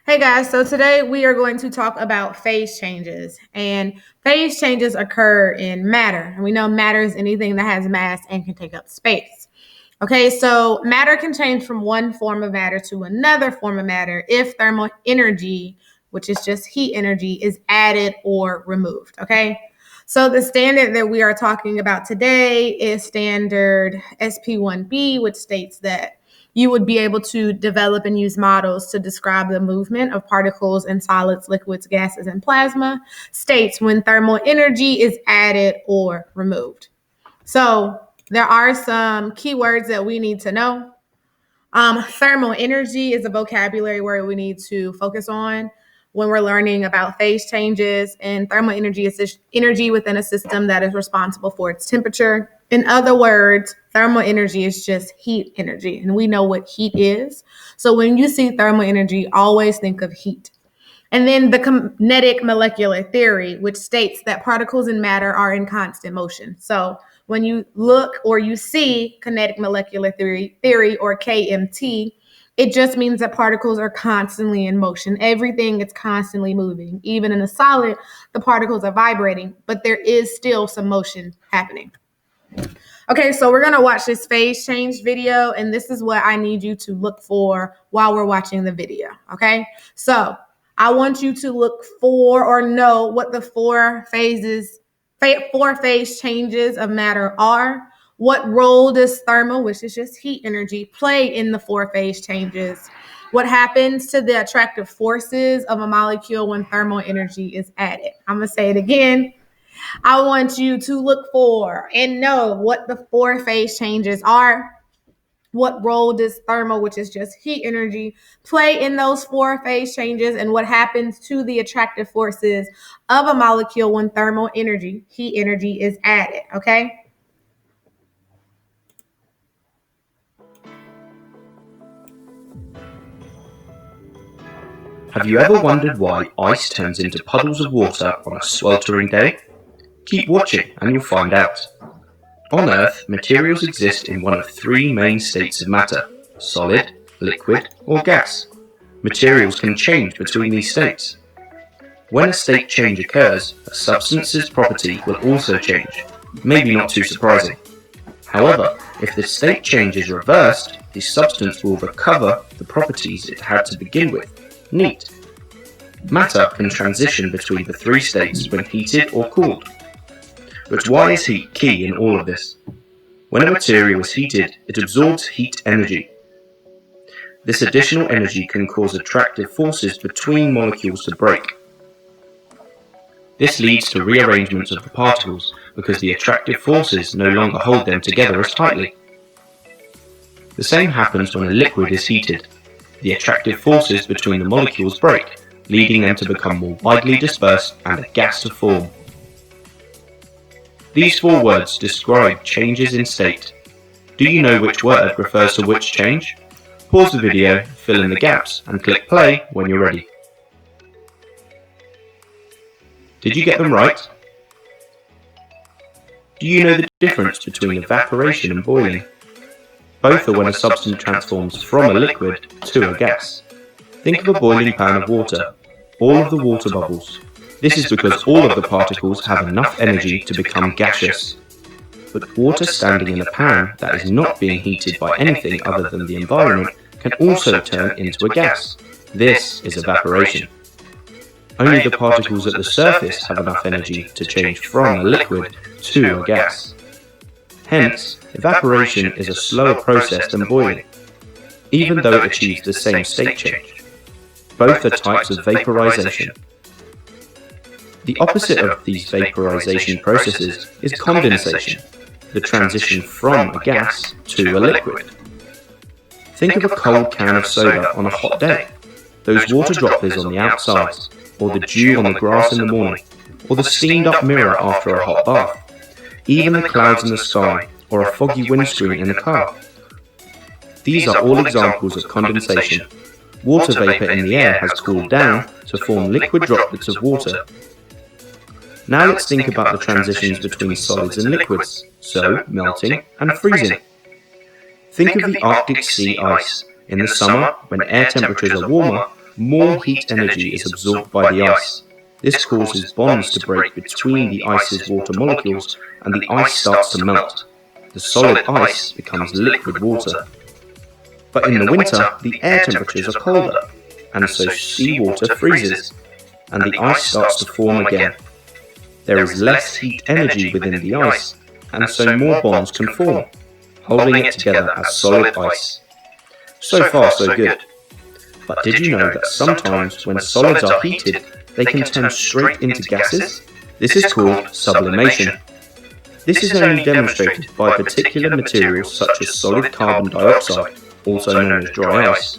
Hey guys, so today we are going to talk about phase changes. And phase changes occur in matter. And we know matter is anything that has mass and can take up space. Okay, so matter can change from one form of matter to another form of matter if thermal energy, which is just heat energy, is added or removed. Okay, so the standard that we are talking about today is standard SP1B, which states that you would be able to develop and use models to describe the movement of particles in solids, liquids, gases, and plasma, states when thermal energy is added or removed. So there are some keywords that we need to know. Thermal energy is a vocabulary word we need to focus on when we're learning about phase changes. And thermal energy is energy within a system that is responsible for its temperature. In other words, thermal energy is just heat energy, and we know what heat is. So when you see thermal energy, always think of heat. And then the kinetic molecular theory, which states that particles in matter are in constant motion. So when you look or you see kinetic molecular theory or KMT, it just means that particles are constantly in motion. Everything is constantly moving. Even in a solid, the particles are vibrating, but there is still some motion happening. Okay, so we're gonna watch this phase change video, and this is what I need you to look for while we're watching the video, okay? So I want you to look for or know what the four phase changes of matter are. What role does thermal, which is just heat energy, play in the four phase changes? What happens to the attractive forces of a molecule when thermal energy is added? I'm gonna say it again. I want you to look for and know what the four phase changes are. What role does thermal, which is just heat energy, play in those four phase changes, and what happens to the attractive forces of a molecule when thermal energy, heat energy, is added, okay? Have you ever wondered why ice turns into puddles of water on a sweltering day? Keep watching and you'll find out. On Earth, materials exist in one of three main states of matter: solid, liquid, or gas. Materials can change between these states. When a state change occurs, a substance's property will also change. Maybe not too surprising. However, if the state change is reversed, the substance will recover the properties it had to begin with. Neat. Matter can transition between the three states when heated or cooled. But why is heat key in all of this? When a material is heated, it absorbs heat energy. This additional energy can cause attractive forces between molecules to break. This leads to rearrangements of the particles because the attractive forces no longer hold them together as tightly. The same happens when a liquid is heated. The attractive forces between the molecules break, leading them to become more widely dispersed and a gas to form. These four words describe changes in state. Do you know which word refers to which change? Pause the video, fill in the gaps, and click play when you're ready. Did you get them right? Do you know the difference between evaporation and boiling? Both are when a substance transforms from a liquid to a gas. Think of a boiling pan of water. All of the water bubbles. This is because all of the particles have enough energy to become gaseous. But water standing in a pan that is not being heated by anything other than the environment can also turn into a gas. This is evaporation. Only the particles at the surface have enough energy to change from a liquid to a gas. Hence, evaporation is a slower process than boiling, even though it achieves the same state change. Both are types of vaporization. The opposite of these vaporization processes is condensation, the transition from a gas to a liquid. Think of a cold can of soda on a hot day. Those water droplets on the outside, or the dew on the grass in the morning, or the steamed up mirror after a hot bath, even the clouds in the sky, or a foggy windscreen in a car. These are all examples of condensation. Water vapor in the air has cooled down to form liquid droplets of water. Now let's think about the transitions between solids and liquids, so melting and freezing. Think of the Arctic sea ice. In the summer, when air temperatures are warmer, more heat energy is absorbed by the ice. This causes bonds to break between the ice's water molecules and the ice starts to melt. The solid ice becomes liquid water. But in the winter, the air temperatures are colder, and so seawater freezes, and the ice starts to form again. There is less heat energy within the ice, and so more bonds can form, holding it together as solid ice. So far, so good. But did you know that sometimes when solids are heated, they can turn straight into gases? This is called sublimation. This is only demonstrated by particular materials such as solid carbon dioxide, also known as dry ice.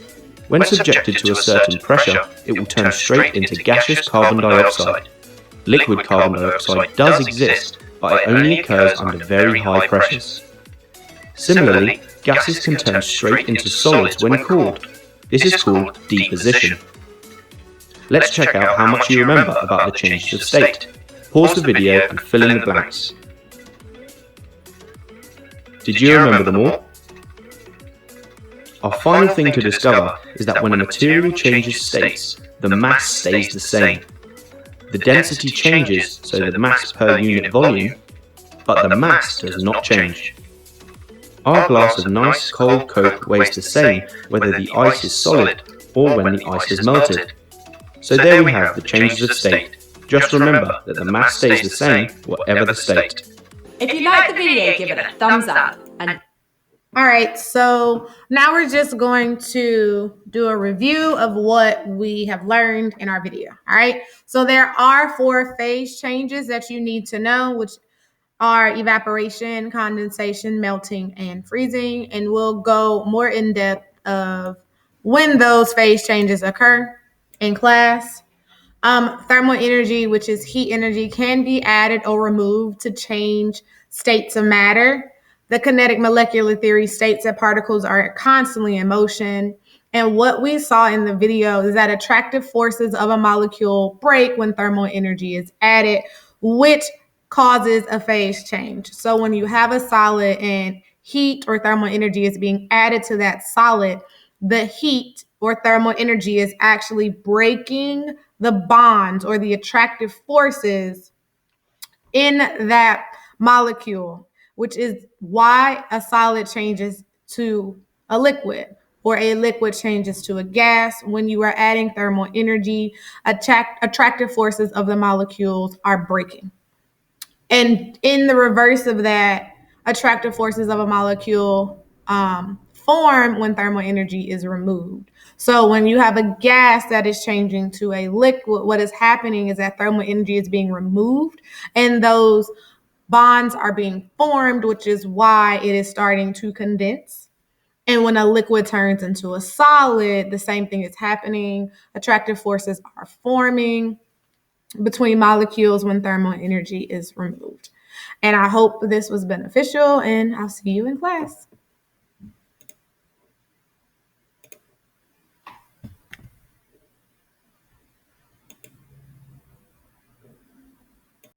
When subjected to a certain pressure, it will turn straight into gaseous carbon dioxide. Liquid carbon dioxide does exist, but it only occurs under very high pressures. Similarly, gases can turn straight into solids when cooled. This is called deposition. Let's check out how much you remember about the changes of state. Pause the video and fill in the blanks. Did you remember them all? Our final thing to discover is that when a material changes states, the mass stays the same. The density changes, so the mass per unit volume, but the mass does not change. Our glass of nice cold Coke weighs the same whether the ice is solid or when the ice is melted. So there we have the changes of state. Just remember that the mass stays the same whatever the state. If you like the video, give it a thumbs up. And All right, so now we're just going to do a review of what we have learned in our video. All right, so there are 4 phase changes that you need to know, which are evaporation, condensation, melting, and freezing. And we'll go more in depth of when those phase changes occur in class. Thermal energy, which is heat energy, can be added or removed to change states of matter. The kinetic molecular theory states that particles are constantly in motion. And what we saw in the video is that attractive forces of a molecule break when thermal energy is added, which causes a phase change. So when you have a solid and heat or thermal energy is being added to that solid, the heat or thermal energy is actually breaking the bonds or the attractive forces in that molecule, which is why a solid changes to a liquid or a liquid changes to a gas. When you are adding thermal energy, attractive forces of the molecules are breaking. And in the reverse of that, attractive forces of a molecule form when thermal energy is removed. So when you have a gas that is changing to a liquid, what is happening is that thermal energy is being removed and those bonds are being formed, which is why it is starting to condense. And when a liquid turns into a solid, the same thing is happening. Attractive forces are forming between molecules when thermal energy is removed. And I hope this was beneficial, and I'll see you in class.